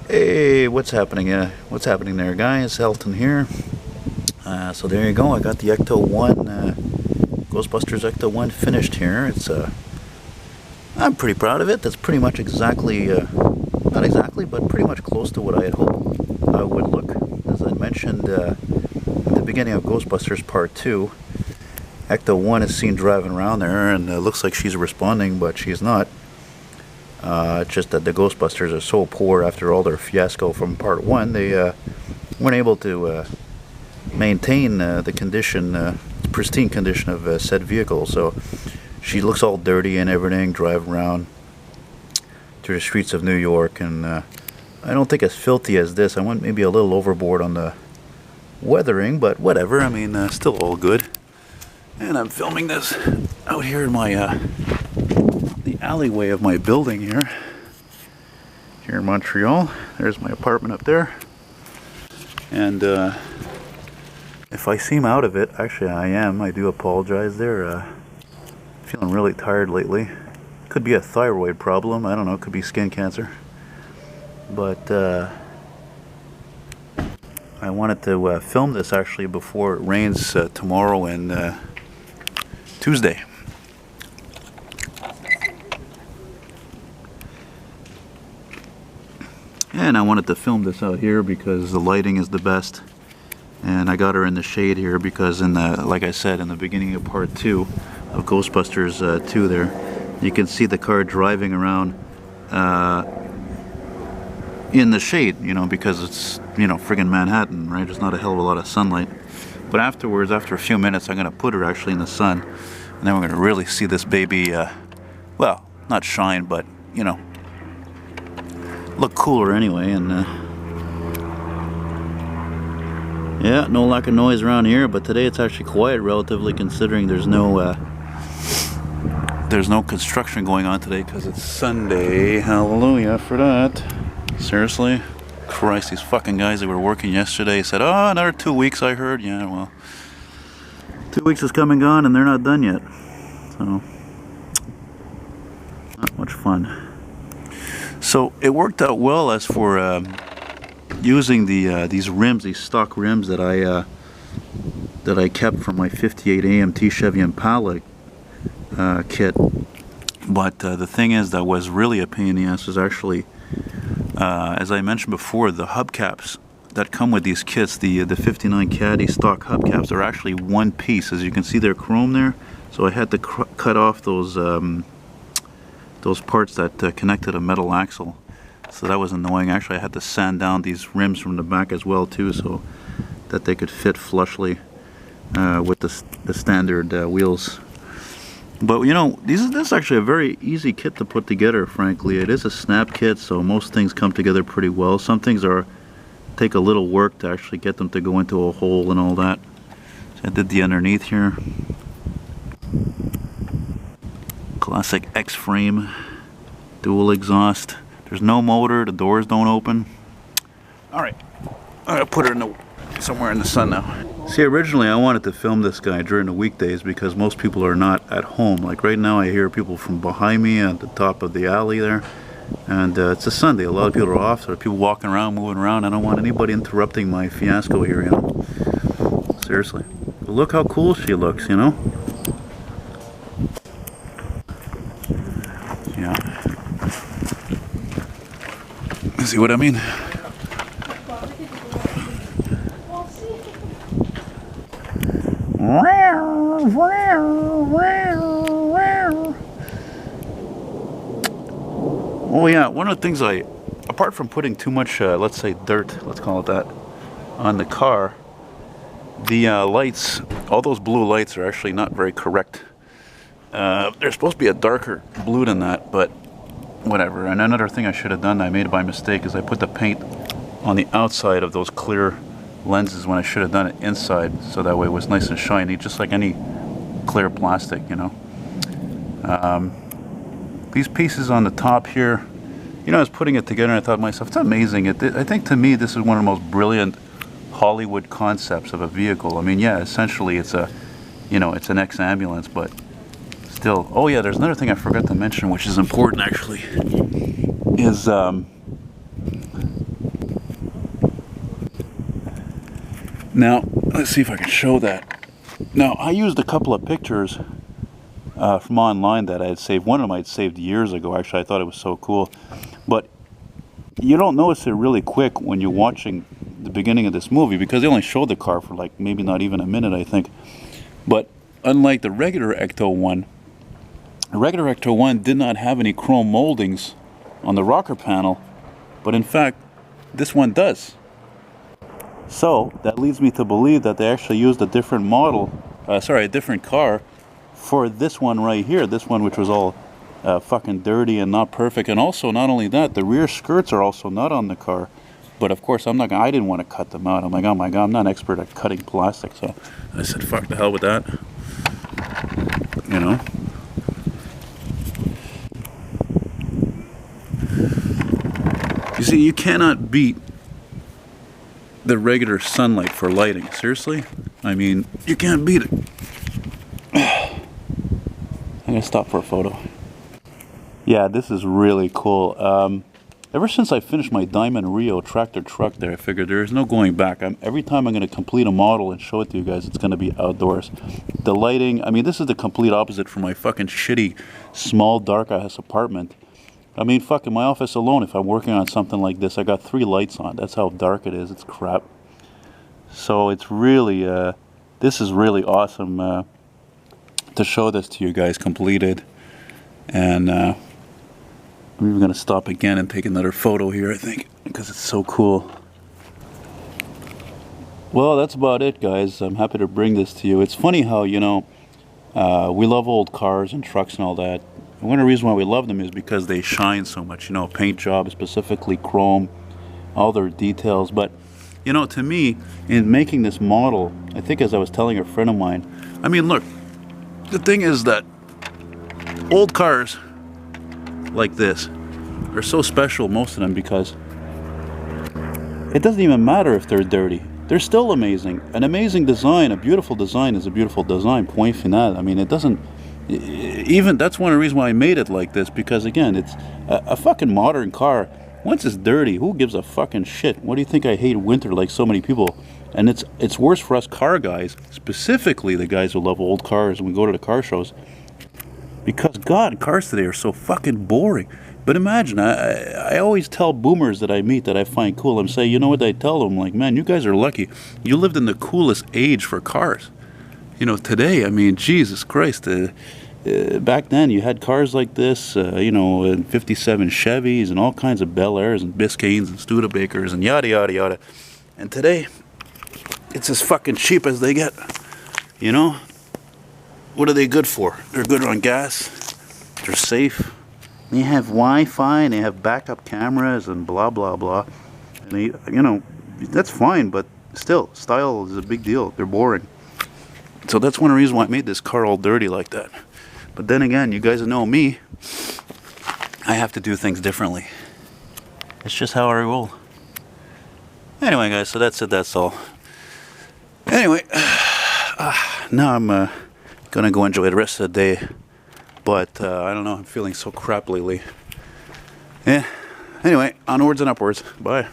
Hey, what's happening? What's happening there, guys? Elton here. So there you go. I got the ECTO-1, Ghostbusters ECTO-1 finished here. I'm pretty proud of it. That's pretty much exactly, not exactly, but pretty much close to what I had hoped I would look. As I mentioned at the beginning of Ghostbusters Part 2, ECTO-1 is seen driving around there, and it looks like she's responding, but she's not. It's just that the Ghostbusters are so poor after all their fiasco from Part 1, they weren't able to maintain the condition, pristine condition of said vehicle. So she looks all dirty and everything, driving around through the streets of New York, and I don't think as filthy as this. I went maybe a little overboard on the weathering, but whatever. I mean, still all good. And I'm filming this out here in my the alleyway of my building here in Montreal. There's my apartment up there, and if I seem out of it, actually I am. I do apologize there. Feeling really tired lately. Could be a thyroid problem. I don't know. Could be skin cancer. But I wanted to film this actually before it rains tomorrow and Tuesday. And I wanted to film this out here because the lighting is the best. And I got her in the shade here because like I said, in the beginning of Part 2 of Ghostbusters 2 there, you can see the car driving around in the shade, you know, because it's, you know, friggin' Manhattan, right? There's not a hell of a lot of sunlight. But afterwards, after a few minutes, I'm going to put her actually in the sun. And then we're going to really see this baby, well, not shine, but, you know, look cooler anyway. And yeah, no lack of noise around here, but today it's actually quiet relatively, considering there's no construction going on today because it's Sunday. Hallelujah for that. Seriously? Christ, these fucking guys that were working yesterday said, oh, another 2 weeks, I heard. Yeah, well, 2 weeks has come and gone and they're not done yet. So, not much fun. So it worked out well as for using these rims, these stock rims that I kept from my 58 AMT Chevy Impala kit. But the thing is, that was really a pain in the ass was actually, as I mentioned before, the hubcaps that come with these kits, the 59 Caddy stock hubcaps, are actually one piece. As you can see, they're chrome there. So I had to cut off those parts that connected a metal axle. So that was annoying. Actually, I had to sand down these rims from the back as well too, so that they could fit flushly with the standard wheels. But you know, this is actually a very easy kit to put together. Frankly, it is a snap kit, so most things come together pretty well. Some things take a little work to actually get them to go into a hole and all that. So I did the underneath here. Classic X-frame, dual exhaust. There's no motor, the doors don't open. Alright, I'm gonna put her somewhere in the sun now. See, originally I wanted to film this guy during the weekdays because most people are not at home. Like right now I hear people from behind me at the top of the alley there. And it's a Sunday, a lot of people are off, so there are people walking around, moving around. I don't want anybody interrupting my fiasco here, you know. Seriously. But look how cool she looks, you know. Yeah. See what I mean? Oh yeah, one of the things apart from putting too much, let's say dirt, let's call it that, on the car, the lights, all those blue lights are actually not very correct. They're supposed to be a darker blue than that, but whatever. And another thing I should have done, I made by mistake, is I put the paint on the outside of those clear lenses when I should have done it inside, so that way it was nice and shiny, just like any clear plastic, you know. These pieces on the top here, you know, I was putting it together and I thought to myself, it's amazing. I think to me this is one of the most brilliant Hollywood concepts of a vehicle. I mean, yeah, essentially it's a, you know, it's an ex-ambulance, but still. Oh yeah, there's another thing I forgot to mention, which is important actually, is Now, let's see if I can show that. Now, I used a couple of pictures from online that I had saved. One of them I had saved years ago. Actually, I thought it was so cool. But you don't notice it really quick when you're watching the beginning of this movie, because they only showed the car for like maybe not even a minute, I think. But unlike the regular ECTO-1, the regular ECTO-1 did not have any chrome moldings on the rocker panel, but in fact, this one does. So that leads me to believe that they actually used a different model, a different car for this one right here. This one, which was all fucking dirty and not perfect. And also, not only that, the rear skirts are also not on the car. But of course, I didn't want to cut them out. I'm like, oh my god, I'm not an expert at cutting plastic. So I said, fuck the hell with that. You know. You see, you cannot beat the regular sunlight for lighting. Seriously? I mean, you can't beat it. I'm gonna stop for a photo. Yeah, this is really cool. Ever since I finished my Diamond Rio tractor truck there, I figured there is no going back. Every time I'm going to complete a model and show it to you guys, it's going to be outdoors. The lighting, I mean, this is the complete opposite from my fucking shitty, small, dark-ass apartment. I mean, fuck, in my office alone, if I'm working on something like this, I got 3 lights on. That's how dark it is. It's crap. So it's really, this is really awesome to show this to you guys completed. And I'm even going to stop again and take another photo here, I think, because it's so cool. Well, that's about it, guys. I'm happy to bring this to you. It's funny how, you know, we love old cars and trucks and all that. And one of the reasons why we love them is because they shine so much. You know, paint job, specifically chrome, all their details. But, you know, to me, in making this model, I think as I was telling a friend of mine, I mean, look, the thing is that old cars like this are so special, most of them, because it doesn't even matter if they're dirty. They're still amazing. An amazing design, a beautiful design is a beautiful design, point final. I mean, it doesn't even, that's one of the reasons why I made it like this, because again, it's a fucking modern car. Once it's dirty, who gives a fucking shit? What do you think I hate winter like so many people? And it's worse for us car guys, specifically the guys who love old cars and we go to the car shows, because god, cars today are so fucking boring. But imagine, I always tell boomers that I meet that I find cool, I'm saying, you know what I tell them? Like, man, you guys are lucky. You lived in the coolest age for cars. You know, today, I mean, Jesus Christ, back then you had cars like this, you know, and 57 Chevys and all kinds of Bel Airs and Biscaynes and Studebakers and yada yada yada. And today, it's as fucking cheap as they get, you know? What are they good for? They're good on gas, they're safe, they have Wi-Fi, and they have backup cameras and blah blah blah. And they, you know, that's fine, but still, style is a big deal. They're boring. So that's one of the reasons why I made this car all dirty like that. But then again, you guys know me, I have to do things differently. It's just how I roll. Anyway guys, so that's it, that's all. Anyway, now I'm gonna go enjoy the rest of the day. But I don't know, I'm feeling so crap lately. Yeah, anyway, onwards and upwards. Bye.